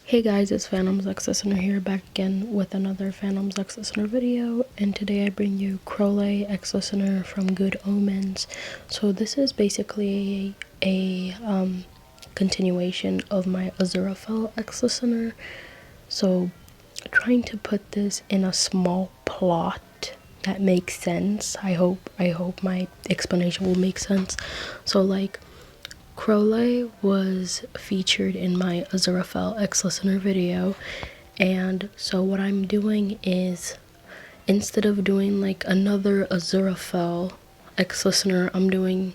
Hey guys, it's Fandoms X Listener here, back again with another Fandoms X Listener video, and today I bring you Crowley X Listener from Good Omens. So this is basically a continuation of my Aziraphale X Listener. So trying to put this in a small plot that makes sense. I hope my explanation will make sense. So like, Crowley was featured in my Aziraphale X Listener video, and so what I'm doing is, instead of doing like another Aziraphale X Listener, I'm doing,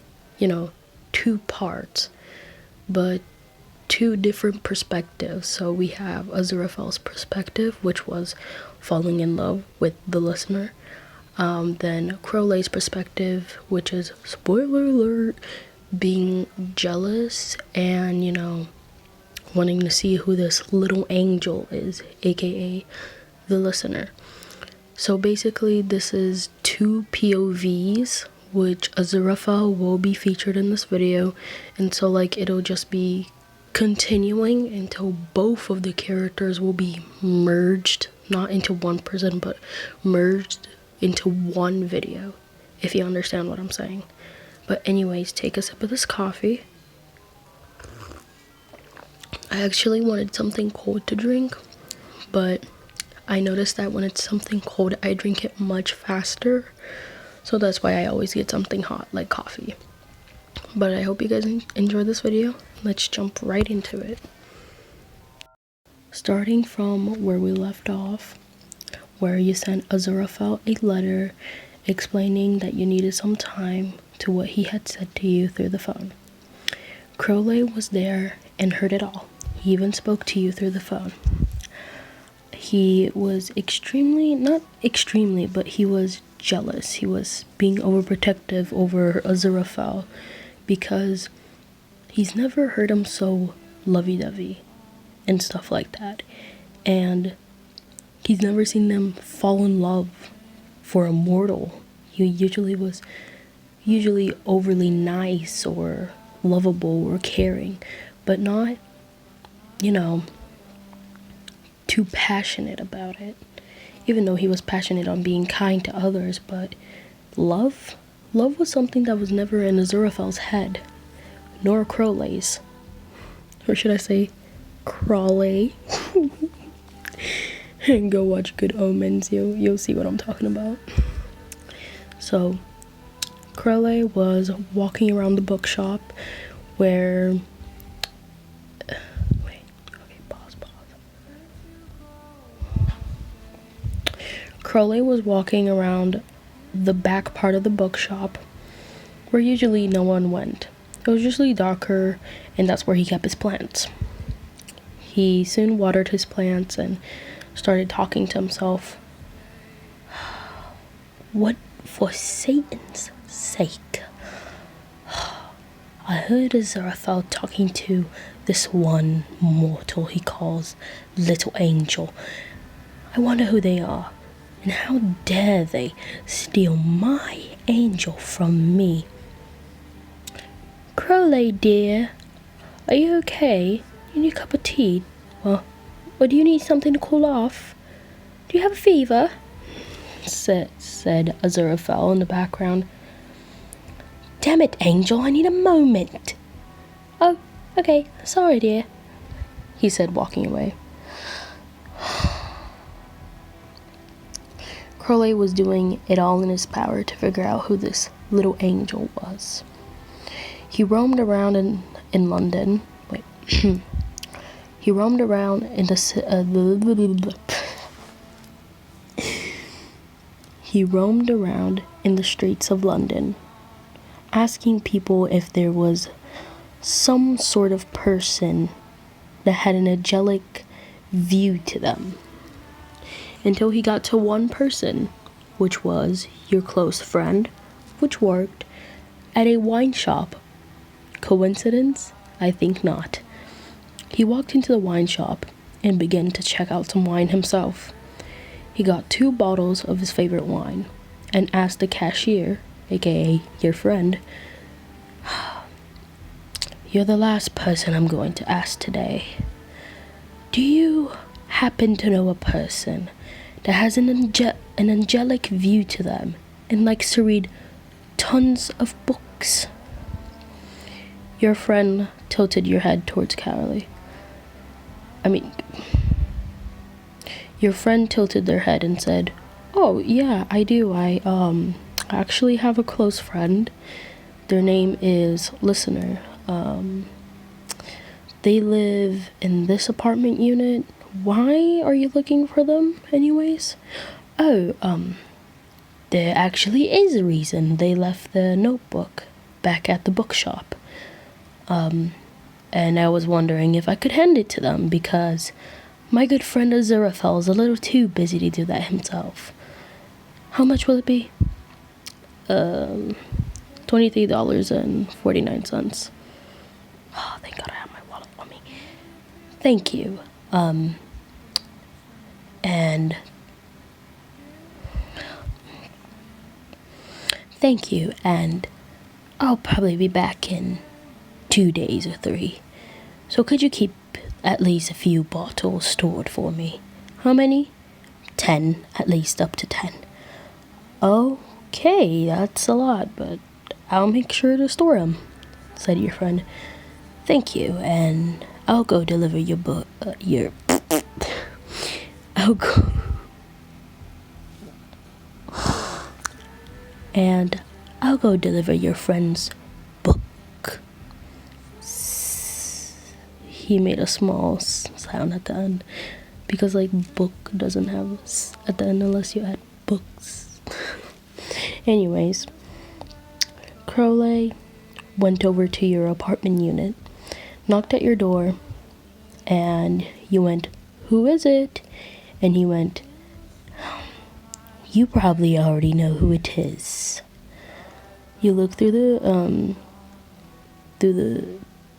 two parts, but two different perspectives. So we have Aziraphale's perspective, which was falling in love with the listener, then Crowley's perspective, which is, spoiler alert, being jealous and wanting to see who this little angel is, aka the listener. So basically this is two POVs, which Aziraphale will be featured in this video, and so like it'll just be continuing until both of the characters will be merged, not into one person but merged into one video, if you understand what I'm saying. But anyways, take a sip of this coffee. I actually wanted something cold to drink, but I noticed that when it's something cold, I drink it much faster. So that's why I always get something hot, like coffee. But I hope you guys enjoy this video. Let's jump right into it. Starting from where we left off, where you sent Aziraphale a letter explaining that you needed some time to what he had said to you through the phone. Crowley was there and heard it all. He even spoke to you through the phone. He was not extremely, but he was jealous. He was being overprotective over Aziraphale because he's never heard him so lovey-dovey and stuff like that. And he's never seen them fall in love for a mortal. He was usually overly nice or lovable or caring, but not, too passionate about it. Even though he was passionate on being kind to others, but love was something that was never in Aziraphale's head, nor Crowley's. Or should I say, Crowley? And go watch Good Omens, you'll see what I'm talking about. So Crowley was walking around the bookshop where pause. Crowley was walking around the back part of the bookshop where usually no one went. It was usually darker, and that's where he kept his plants. He soon watered his plants and started talking to himself. What for Satan's sake? I heard Aziraphale talking to this one mortal he calls Little Angel. I wonder who they are, and how dare they steal my angel from me? Crowley dear, are you okay? You need a cup of tea? Or do you need something to cool off? Do you have a fever? said Aziraphale in the background. Damn it, Angel, I need a moment. Oh, okay, sorry dear, he said, walking away. Crowley was doing it all in his power to figure out who this little angel was. He roamed around in London. He roamed around in He roamed around in the streets of London, asking people if there was some sort of person that had an angelic view to them, until he got to one person, which was your close friend, which worked at a wine shop. Coincidence? I think not. He walked into the wine shop and began to check out some wine himself. He got 2 bottles of his favorite wine and asked the cashier, aka your friend, "You're the last person I'm going to ask today. do you happen to know a person that has an angelic view to them and likes to read tons of books? Your friend tilted your head towards Crowley. Your friend tilted their head and said, "Oh, yeah, I do. I actually have a close friend. Their name is Listener. They live in this apartment unit. Why are you looking for them anyways?" "Oh, there actually is a reason. They left the notebook back at the bookshop. And I was wondering if I could hand it to them because my good friend Aziraphale is a little too busy to do that himself." "How much will it be?" $23.49. Oh, thank God I have my wallet on me. "Thank you. And thank you, and I'll probably be back in 2 days or 3. So could you keep at least a few bottles stored for me?" "How many?" 10, at least up to 10. "Okay, that's a lot, but I'll make sure to store them," said your friend. "Thank you, and I'll go deliver your I'll go and I'll go deliver your friend's book." He made a small sound at the end because book doesn't have at the end unless you add books. Anyways, Crowley went over to your apartment unit, knocked at your door, and you went, "Who is it?" And he went, "You probably already know who it is." You looked through the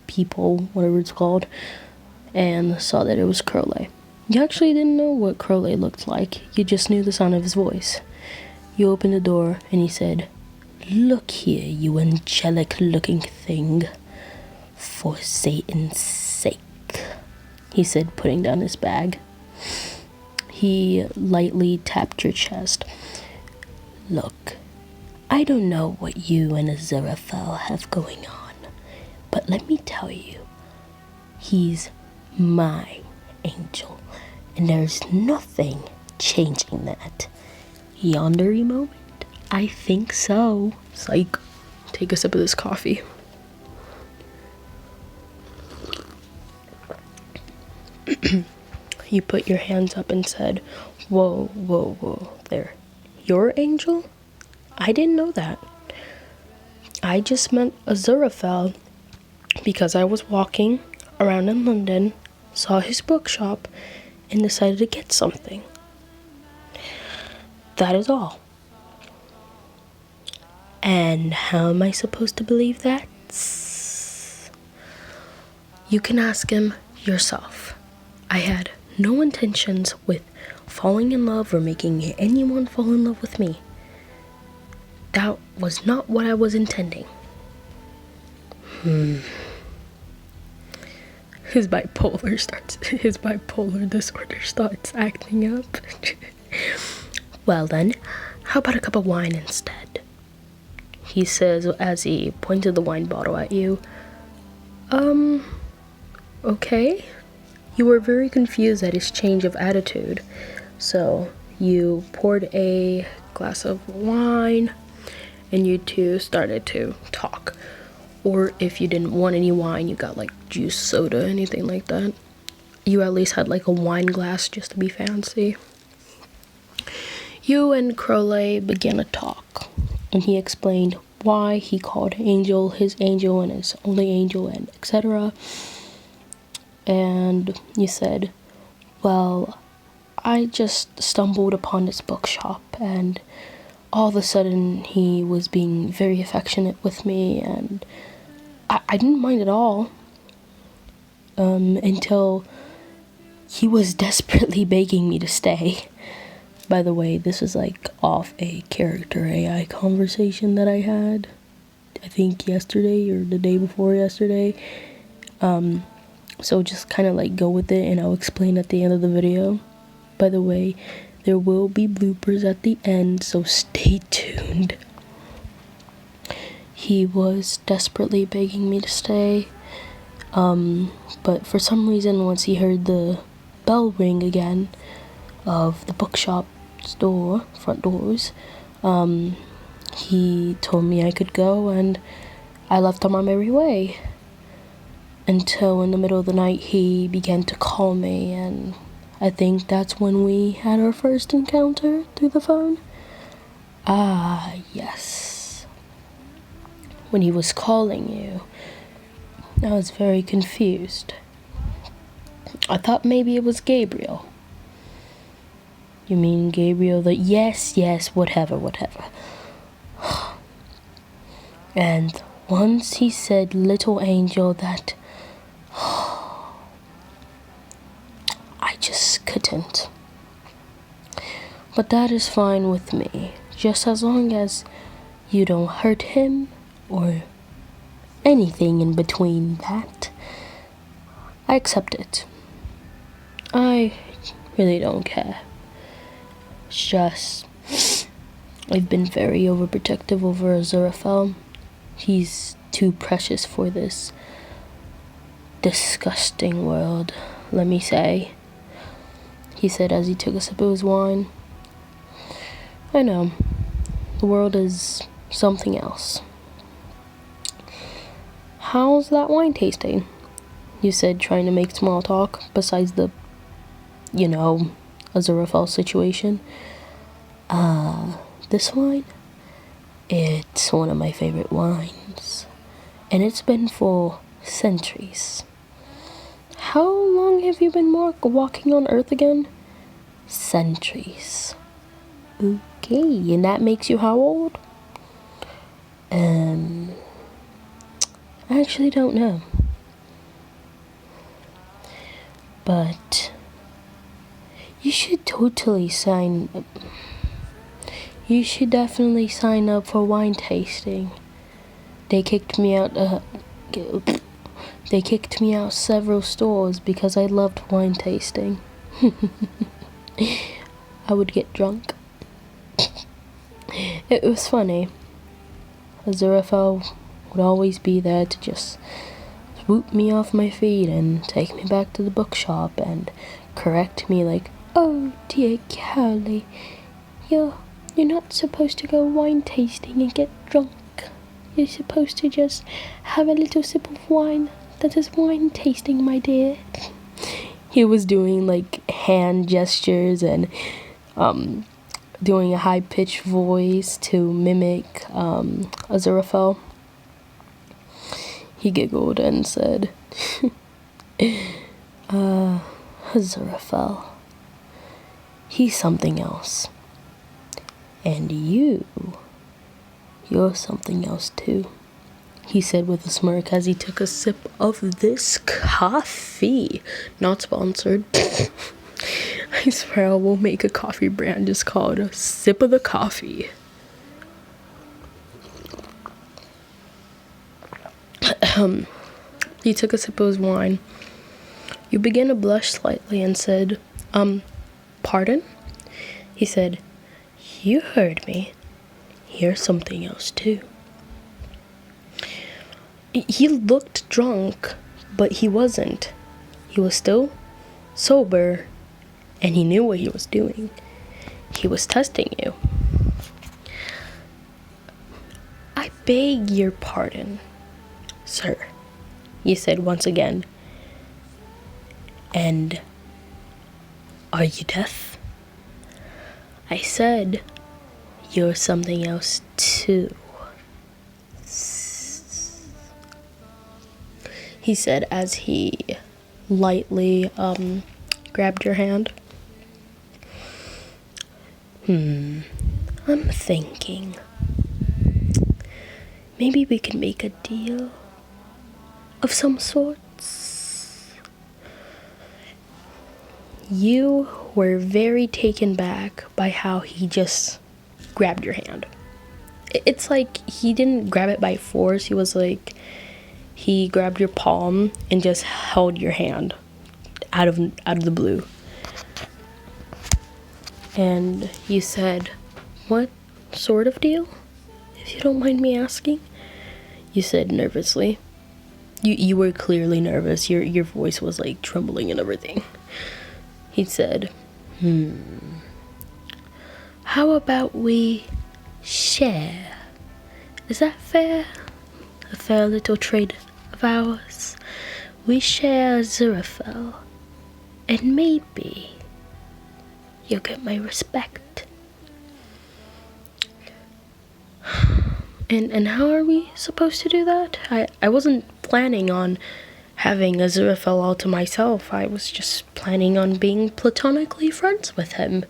people, whatever it's called, and saw that it was Crowley. You actually didn't know what Crowley looked like. You just knew the sound of his voice. You opened the door and he said, "Look here, you angelic-looking thing. For Satan's sake," he said, putting down his bag. He lightly tapped your chest. "Look, I don't know what you and Aziraphale have going on, but let me tell you, he's my angel, and there's nothing changing that." Yondery moment? I think so. Psych. Take a sip of this coffee. You put your hands up and said, "Whoa, whoa, whoa, there. Your angel? I didn't know that. I just meant Aziraphale because I was walking around in London, saw his bookshop, and decided to get something. That is all." "And how am I supposed to believe that?" "You can ask him yourself. I had no intentions with falling in love or making anyone fall in love with me. That was not what I was intending." His bipolar disorder starts acting up. "Well then, how about a cup of wine instead?" he says as he pointed the wine bottle at you. Okay." You were very confused at his change of attitude, so you poured a glass of wine and you two started to talk. Or if you didn't want any wine, you got juice, soda, anything like that. You at least had a wine glass just to be fancy. You and Crowley began to talk, and he explained why he called Angel his angel and his only angel, and etc. And you said, "Well, I just stumbled upon this bookshop, and all of a sudden he was being very affectionate with me, and I didn't mind at all, until he was desperately begging me to stay." By the way, this is off a character AI conversation that I had, I think yesterday or the day before yesterday. So just kind of like go with it, and I'll explain at the end of the video. By the way, there will be bloopers at the end, so stay tuned. He was desperately begging me to stay, but for some reason, once he heard the bell ring again of the bookshop's front doors, he told me I could go, and I left on my merry way. Until in the middle of the night, he began to call me, and I think that's when we had our first encounter through the phone. Ah, yes. When he was calling you, I was very confused. I thought maybe it was Gabriel. You mean Gabriel the... Yes, whatever. And once he said little angel, that... I just couldn't. But that is fine with me, just as long as you don't hurt him or anything in between that. I accept it. I really don't care. It's just, I've been very overprotective over Aziraphale. He's too precious for this disgusting world, let me say, he said as he took a sip of his wine. I know, the world is something else. How's that wine tasting? You said, trying to make small talk, besides the, Aziraphale situation. This wine? It's one of my favorite wines, and it's been for centuries. How long have you been walking on Earth again? Centuries. Okay, and that makes you how old? I actually don't know. But you should definitely sign up for wine tasting. They kicked me out several stores because I loved wine tasting. I would get drunk. It was funny. Aziraphale would always be there to just swoop me off my feet and take me back to the bookshop and correct me like, "Oh dear Crowley, you're not supposed to go wine tasting and get drunk. You're supposed to just have a little sip of wine. That is wine tasting, my dear." He was doing like hand gestures and doing a high-pitched voice to mimic Aziraphale. He giggled and said, Aziraphale, he's something else. And you're something else too, he said with a smirk as he took a sip of this coffee. Not sponsored. I swear I will make a coffee brand just called a Sip of the Coffee. He took a sip of his wine. You began to blush slightly and said, pardon? He said, you heard me. You're something else too. He looked drunk, but he wasn't. He was still sober, and he knew what he was doing. He was testing you. I beg your pardon, sir, he said once again. And are you deaf? I said, you're something else too, he said as he lightly grabbed your hand. I'm thinking maybe we can make a deal of some sorts. You were very taken back by how he just grabbed your hand. It's like he didn't grab it by force. He was like, he grabbed your palm and just held your hand out of the blue. And you said, "What sort of deal, if you don't mind me asking?" You said nervously. You were clearly nervous. Your voice was like trembling and everything. He said, "How about we share? Is that fair? A fair little trade of ours. We share Aziraphale, and maybe you'll get my respect." And how are we supposed to do that? I wasn't planning on having Aziraphale all to myself. I was just planning on being platonically friends with him.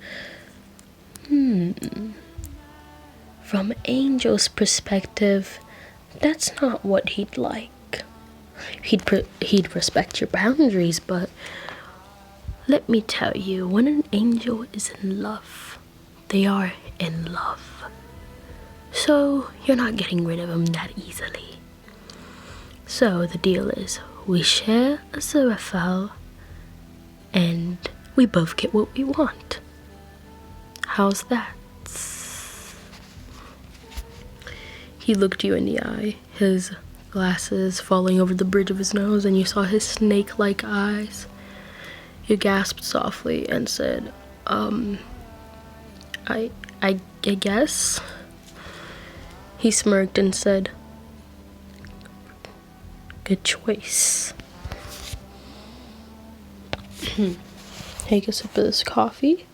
From Angel's perspective, that's not what he'd like. He'd respect your boundaries, but let me tell you, when an angel is in love, they are in love. So you're not getting rid of him that easily. So the deal is, we share Aziraphale, and we both get what we want. How's that? He looked you in the eye, his glasses falling over the bridge of his nose, and you saw his snake-like eyes. You gasped softly and said, I guess. He smirked and said, "Good choice." Take a sip of this coffee.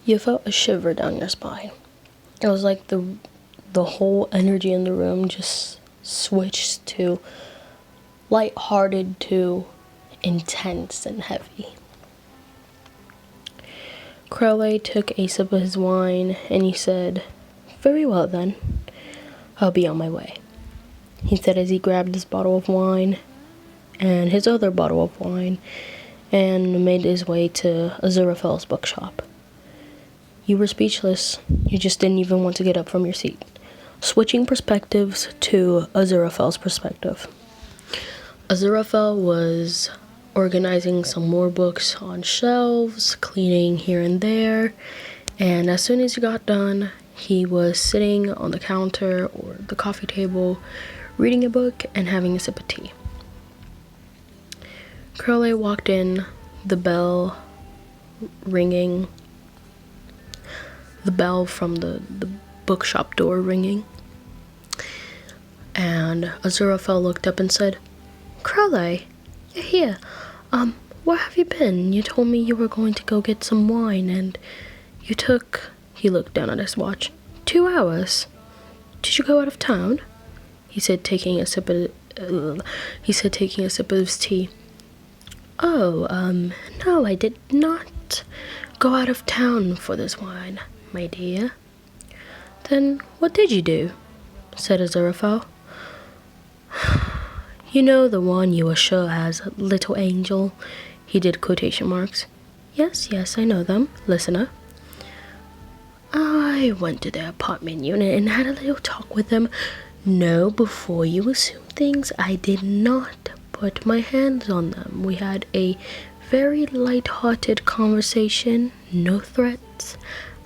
You felt a shiver down your spine. It was like the whole energy in the room just switched to lighthearted to intense and heavy. Crowley took a sip of his wine and he said, "Very well then, I'll be on my way," he said as he grabbed his bottle of wine and his other bottle of wine and made his way to Aziraphale's bookshop. You were speechless. You just didn't even want to get up from your seat. Switching perspectives to Aziraphale's perspective. Aziraphale was organizing some more books on shelves, cleaning here and there, and as soon as he got done, he was sitting on the counter or the coffee table, reading a book and having a sip of tea. Crowley walked in, the bell ringing, the bell from the bookshop door ringing, and Aziraphale looked up and said, "Crowley, you're here. Where have you been? You told me you were going to go get some wine, and you took," he looked down at his watch, 2 hours. Did you go out of town?" He said, taking a sip of his tea. "Oh, no, I did not go out of town for this wine, my dear." "Then what did you do?" said Aziraphale. "You know the one you were sure has Little Angel?" He did quotation marks. Yes, I know them. Listener. "I went to their apartment unit and had a little talk with them. No, before you assume things, I did not put my hands on them. We had a very light-hearted conversation, no threats.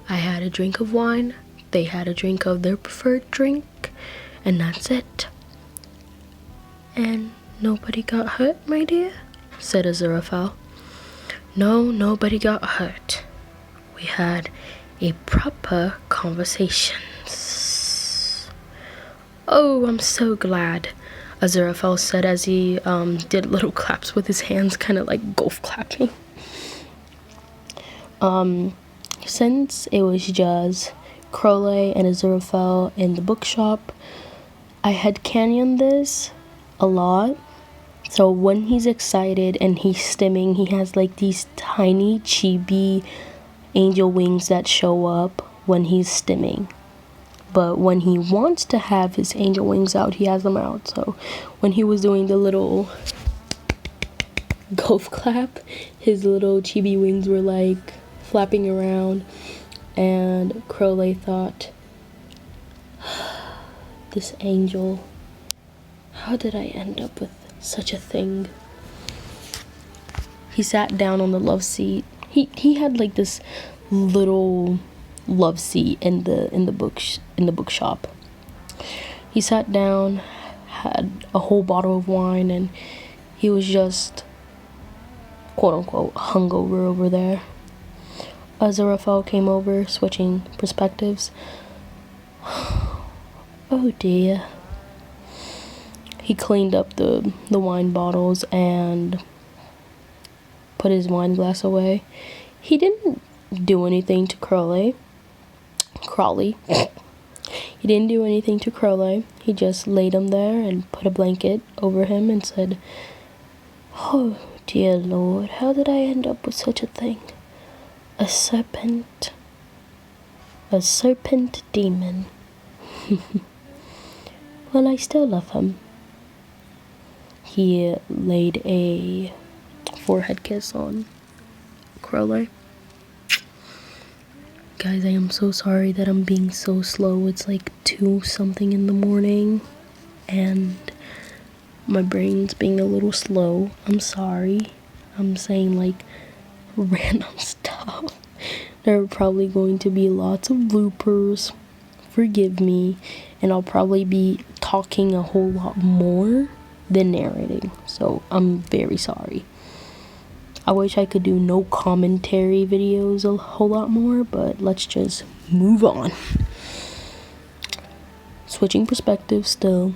I had a drink of wine, they had a drink of their preferred drink, and that's it." "And nobody got hurt, my dear?" said Aziraphale. "No, nobody got hurt. We had a proper conversation." "Oh, I'm so glad," Aziraphale said as he did little claps with his hands, kind of like golf clapping. Since it was just Crowley and Aziraphale in the bookshop, I had cannoned this a lot. So when he's excited and he's stimming, he has like these tiny chibi angel wings that show up when he's stimming. But when he wants to have his angel wings out, he has them out. So when he was doing the little golf clap, his little chibi wings were like flapping around, and Crowley thought, This angel. How did I end up with such a thing? He sat down on the love seat. He had like this little love seat in the bookshop. He sat down, had a whole bottle of wine, and he was just quote unquote hungover over there. Aziraphale came over, switching perspectives. Oh dear. He cleaned up the wine bottles and put his wine glass away. He didn't do anything to Crowley. He didn't do anything to Crowley. He just laid him there and put a blanket over him and said, "Oh dear Lord, how did I end up with such a thing? A serpent demon." Well, I still love him. He laid a forehead kiss on Crowley. Guys, I am so sorry that I'm being so slow. It's like 2 something in the morning and my brain's being a little slow. I'm sorry. I'm saying like random stuff. There are probably going to be lots of bloopers. Forgive me. And I'll probably be talking a whole lot more than narrating. So I'm very sorry. I wish I could do no commentary videos a whole lot more, but let's just move on. Switching perspectives still.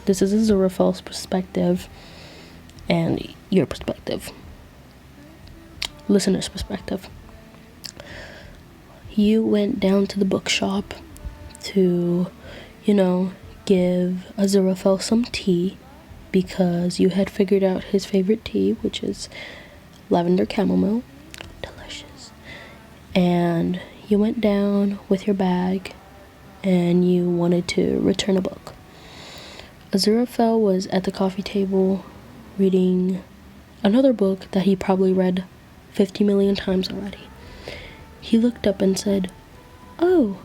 This is Aziraphale's perspective and your perspective. Listener's perspective. You went down to the bookshop to, give Aziraphale some tea because you had figured out his favorite tea, which is lavender chamomile. Delicious. And you went down with your bag and you wanted to return a book. Aziraphale was at the coffee table reading another book that he probably read 50 million times already. He looked up and said, "Oh,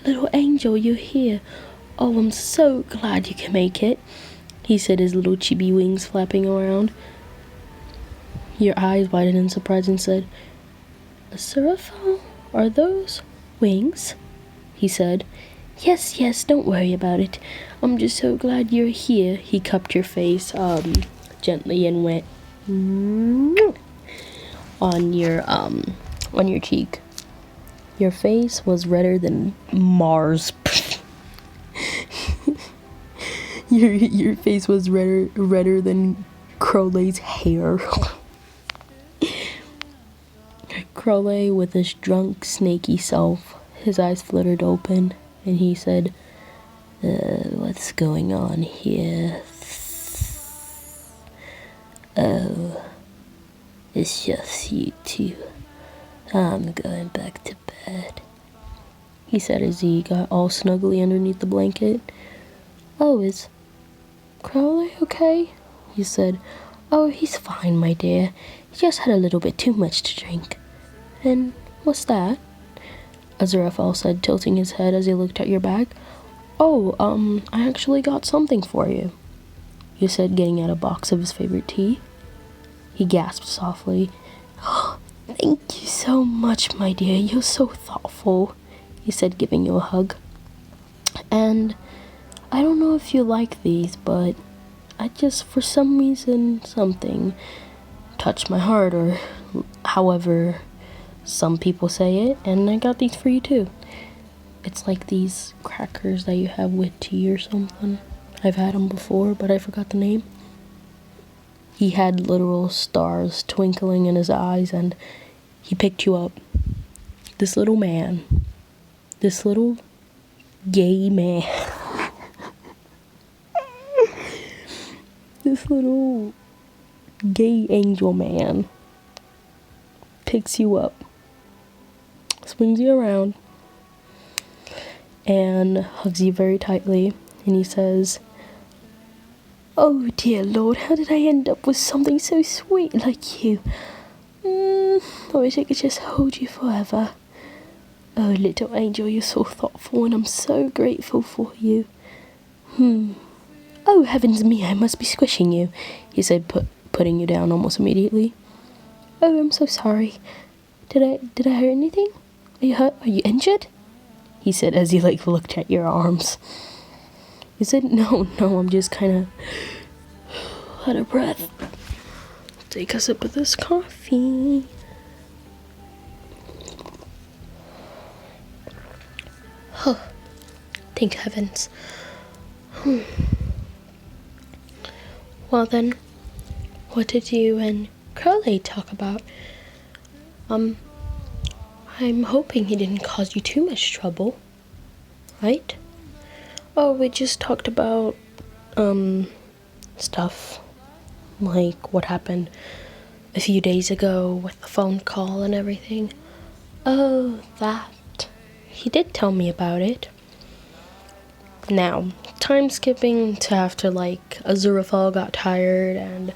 little angel, you're here. Oh, I'm so glad you can make it," he said, his little chibi wings flapping around. Your eyes widened in surprise and said, "Aziraphale, are those wings?" he said. Yes, don't worry about it. I'm just so glad you're here." He cupped your face gently and went on your cheek. Your face was redder than Mars. Your face was redder than Crowley's hair. Crowley, with his drunk, snaky self, his eyes fluttered open, and he said, "What's going on here?" "Oh, it's just you two. I'm going back to bed," he said as he got all snuggly underneath the blanket. "Oh, is Crowley okay?" he said. "Oh, he's fine, my dear. He just had a little bit too much to drink." "And what's that?" Aziraphale said, tilting his head as he looked at your bag. "Oh, I actually got something for you," you said, getting out a box of his favorite tea. He gasped softly. "Oh, thank you so much, my dear. You're so thoughtful," he said, giving you a hug. "And I don't know if you like these, but I just, for some reason, something touched my heart, or however some people say it, and I got these for you too. It's like these crackers that you have with tea or something. I've had them before, but I forgot the name." He had literal stars twinkling in his eyes, and he picked you up. This little man, this little gay man, this little gay angel man picks you up, swings you around, and hugs you very tightly, and he says, "Oh dear Lord, how did I end up with something so sweet like you? I wish I could just hold you forever." Oh, little angel, you're so thoughtful and I'm so grateful for you. Oh, heavens me, I must be squishing you, he said, putting you down almost immediately. Oh, I'm so sorry. Did I hurt anything? Are you hurt? Are you injured? He said as he looked at your arms. He said, no, I'm just kind of out of breath. Take a sip of this coffee. Huh. Thank heavens. Well then, what did you and Crowley talk about? I'm hoping he didn't cause you too much trouble, right? Oh, we just talked about, stuff, like what happened a few days ago with the phone call and everything. Oh, that. He did tell me about it. Now, time skipping to after, Aziraphale got tired and,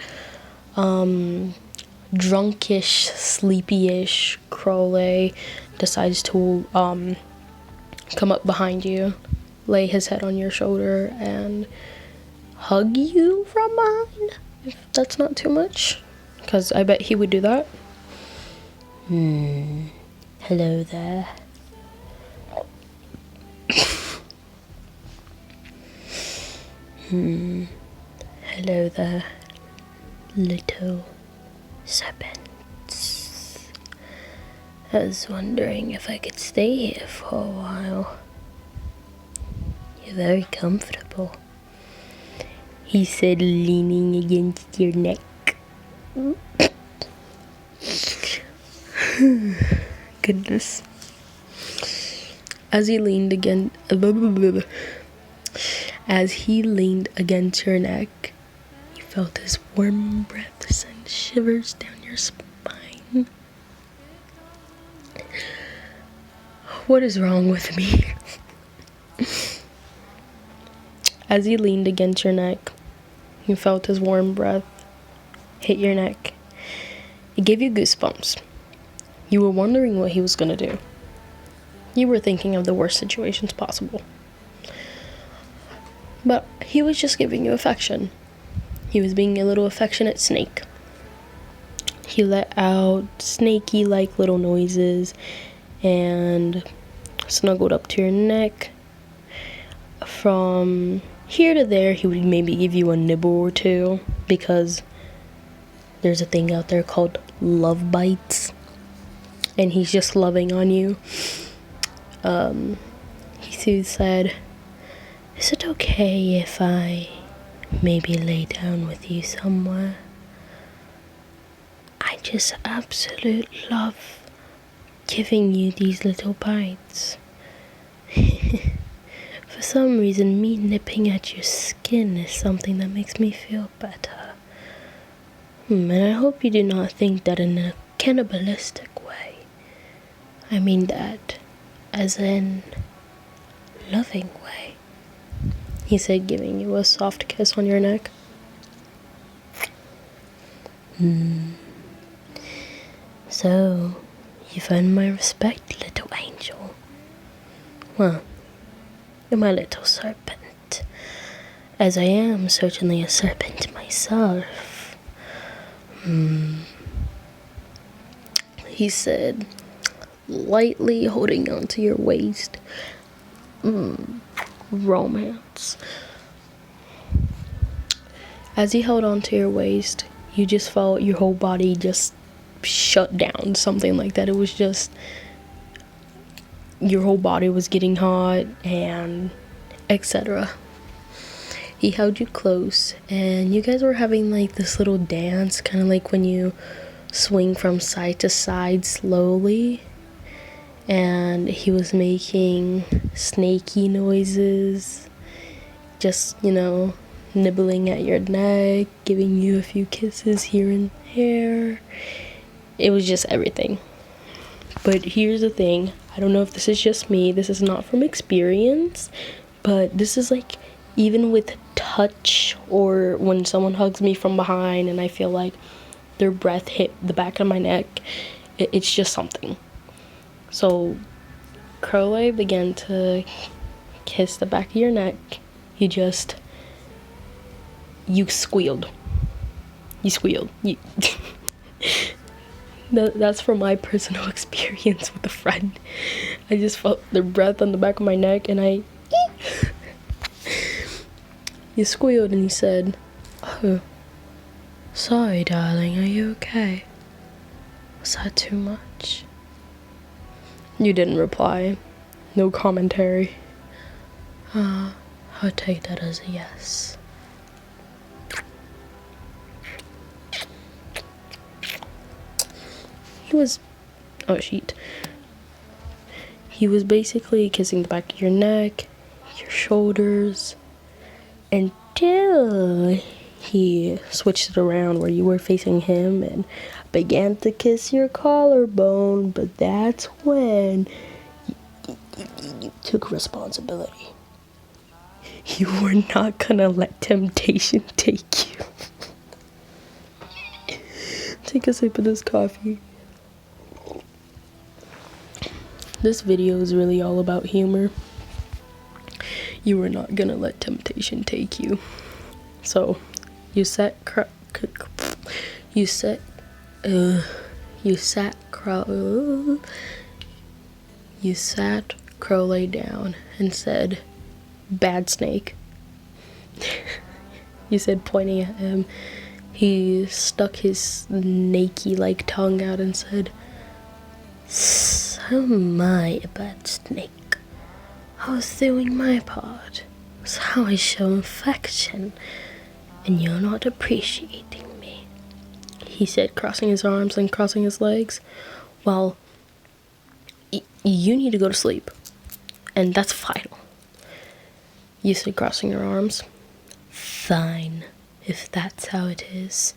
drunkish, sleepy-ish Crowley decides to, come up behind you, lay his head on your shoulder, and hug you from behind, if that's not too much, because I bet he would do that. Hello there. Hello there, little serpents. I was wondering if I could stay here for a while. You're very comfortable, he said, leaning against your neck. Goodness. As he leaned against your neck, you felt his warm breath send shivers down your spine. What is wrong with me? As he leaned against your neck, you felt his warm breath hit your neck. It gave you goosebumps. You were wondering what he was gonna do. You were thinking of the worst situations possible. But he was just giving you affection. He was being a little affectionate snake. He let out snaky-like little noises and snuggled up to your neck. From here to there, he would maybe give you a nibble or two, because there's a thing out there called love bites, and he's just loving on you. He said, is it okay if I maybe lay down with you somewhere? I just absolutely love giving you these little bites. For some reason, me nipping at your skin is something that makes me feel better. And I hope you do not think that in a cannibalistic way. I mean that as in loving way, he said, giving you a soft kiss on your neck. So, you've earned my respect, little angel. Well, you're my little serpent, as I am certainly a serpent myself. He said, lightly holding onto your waist. Romance. As he held onto your waist, you just felt your whole body just shut down, something like that. It was just, your whole body was getting hot and etc. He held you close and you guys were having like this little dance, kind of like when you swing from side to side slowly, and he was making snaky noises, just, nibbling at your neck, giving you a few kisses here and there. It was just everything. But here's the thing, I don't know if this is just me, this is not from experience, but this is like, even with touch, or when someone hugs me from behind and I feel like their breath hit the back of my neck, it's just something. So Crowley began to kiss the back of your neck, you squealed. You squealed. That's from my personal experience with a friend. I just felt their breath on the back of my neck and you squealed and you said, "Oh, sorry darling, are you okay? Was that too much?" You didn't reply. No commentary. I'll take that as a yes. He was basically kissing the back of your neck, your shoulders, until he switched it around where you were facing him and began to kiss your collarbone. But that's when you took responsibility. You were not gonna let temptation take you. Take a sip of this coffee. This video is really all about humor. You were not gonna let temptation take you. So, you sat Crowley down and said, "Bad snake." You said, pointing at him. He stuck his snakey-like tongue out and said, "So am I a bad snake. I was doing my part. It's how I show affection, and you're not appreciating me," he said, crossing his arms and crossing his legs. "Well, you need to go to sleep, and that's final," you said, crossing your arms. "Fine, if that's how it is."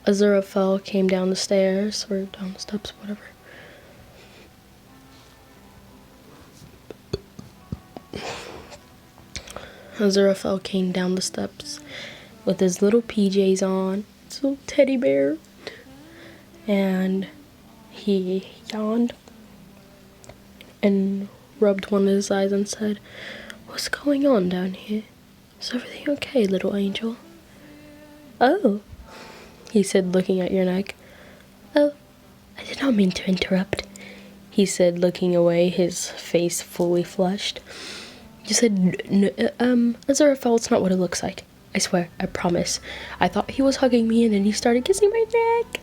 Aziraphale came down the stairs, or down the steps, whatever. Aziraphale came down the steps with his little PJs on, his little teddy bear, and he yawned and rubbed one of his eyes and said, "What's going on down here? Is everything okay, little angel?" "Oh," he said, looking at your neck. "Oh, I did not mean to interrupt," he said, looking away, his face fully flushed. You said, "Aziraphale, it's not what it looks like. I swear, I promise. I thought he was hugging me and then he started kissing my neck."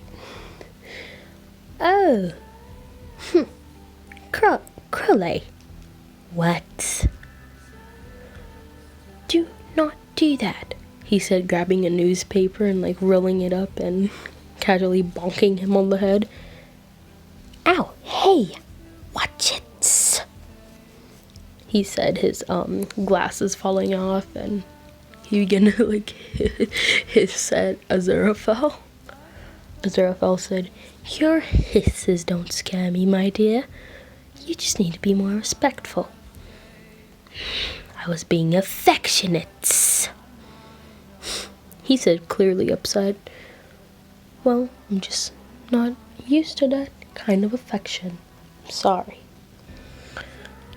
"Oh. Crowley. What?" "Do not do that," he said, grabbing a newspaper and rolling it up and casually bonking him on the head. "Ow, hey, watch it," he said, his glasses falling off, and he began to hiss at Aziraphale. Aziraphale said, "Your hisses don't scare me, my dear. You just need to be more respectful." "I was being affectionate," he said, clearly upset. "Well, I'm just not used to that kind of affection. Sorry."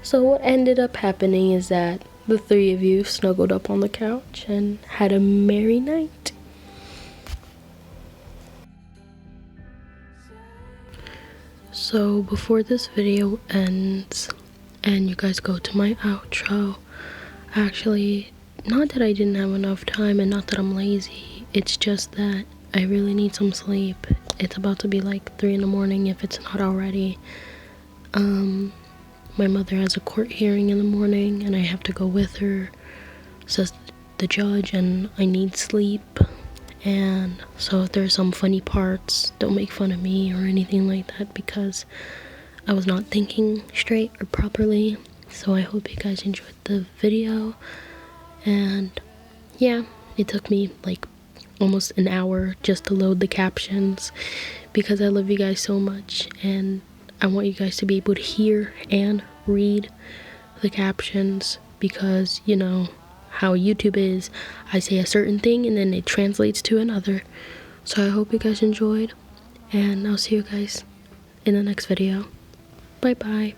So what ended up happening is that the three of you snuggled up on the couch and had a merry night. So before this video ends and you guys go to my outro, actually, not that I didn't have enough time and not that I'm lazy, it's just that I really need some sleep. It's about to be 3 in the morning if it's not already. My mother has a court hearing in the morning and I have to go with her, says the judge, and I need sleep. And so if there's some funny parts, don't make fun of me or anything like that, because I was not thinking straight or properly. So I hope you guys enjoyed the video. And yeah, it took me almost an hour just to load the captions because I love you guys so much and I want you guys to be able to hear and read the captions, because you know how YouTube is. I say a certain thing and then it translates to another. So I hope you guys enjoyed, and I'll see you guys in the next video. Bye bye.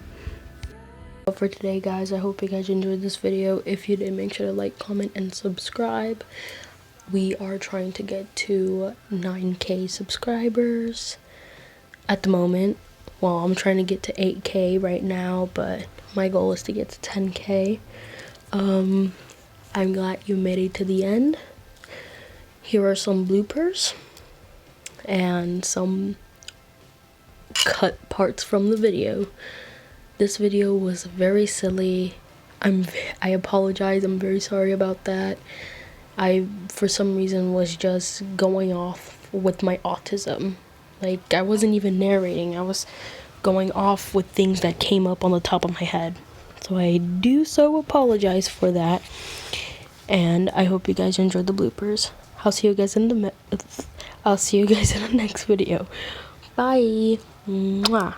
For today, guys, I hope you guys enjoyed this video. If you did, make sure to like, comment, and subscribe. We are trying to get to 9K subscribers at the moment. Well, I'm trying to get to 8K right now, but my goal is to get to 10K. I'm glad you made it to the end. Here are some bloopers and some cut parts from the video. This video was very silly. I apologize. I'm very sorry about that. I, for some reason, was just going off with my autism. Like, I wasn't even narrating. I was going off with things that came up on the top of my head. So I do so apologize for that. And I hope you guys enjoyed the bloopers. I'll see you guys in the next video. Bye. Mwah.